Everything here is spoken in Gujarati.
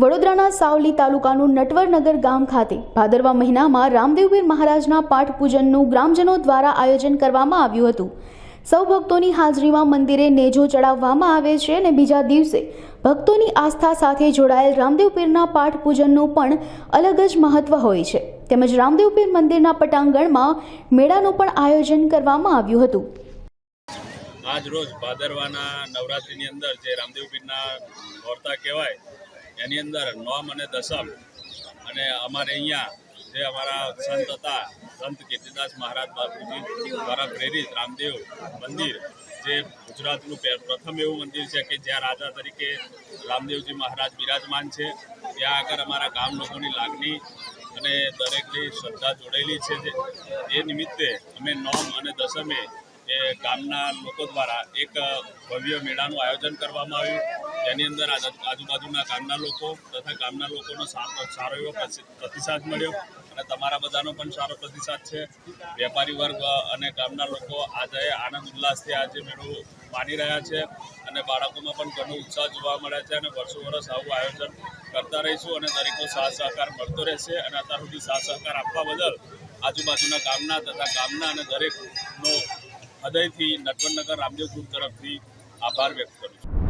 વડોદરાના સાવલી તાલુકાનું નટવરનગર ગામ ખાતે ભાદરવા મહિનામાં રામદેવપીર મહારાજના પાઠ પૂજનનું ગ્રામજનો દ્વારા આયોજન કરવામાં આવ્યું હતું। સૌ ભક્તોની હાજરીમાં મંદિરે નેજો ચડાવવામાં આવે છે અને બીજા દિવસે ભક્તોની આસ્થા સાથે જોડાયેલ રામદેવપીરના પાઠ પૂજનનું પણ અલગ જ મહત્વ હોય છે। તેમજ રામદેવપીર મંદિરના પટાંગણમાં મેળાનું પણ આયોજન કરવામાં આવ્યું હતું। આજ રોજ ભાદરવાના નવરાત્રિની અંદર જે રામદેવપીરના નોરતા કહેવાય એની અંદર નોમ અને દસમ અને અમારે અહીંયા જે અમારા સંત હતા સંત કીર્તિદાસ મહારાજ બાપુજી દ્વારા પ્રેરિત રામદેવ મંદિર જે ગુજરાતનું પ્રથમ એવું મંદિર છે કે જ્યાં રાજા તરીકે રામદેવજી મહારાજ બિરાજમાન છે। ત્યાં આગળ અમારા ગામ લોકોની લાગણી અને દરેકની શ્રદ્ધા જોડેલી છે। એ નિમિત્તે અમે નોમ અને દસમે એ ગામના લોકો દ્વારા એક ભવ્ય મેળાનું આયોજન કરવામાં આવ્યું। જેની અંદર આજુબાજુના ગામના લોકો તથા ગામના લોકોનો સારો એવો પ્રતિસાદ મળ્યો અને તમારા બધાનો પણ સારો પ્રતિસાદ છે। વેપારી વર્ગ અને ગામના લોકો આજે આનંદ ઉલ્લાસથી આજે મેળો માની રહ્યા છે અને બાળકોમાં પણ ઘણો ઉત્સાહ જોવા મળે છે અને વર્ષો વર્ષ આવું આયોજન કરતા રહીશું અને દરેકનો સાથ સહકાર મળતો રહેશે અને અત્યાર સુધી સાથ સહકાર આપવા બદલ આજુબાજુના ગામના તથા ગામના અને દરેકનો હૃદયથી નટવરનગર રામદેવ ગ્રુપ તરફથી આભાર વ્યક્ત કરું છું।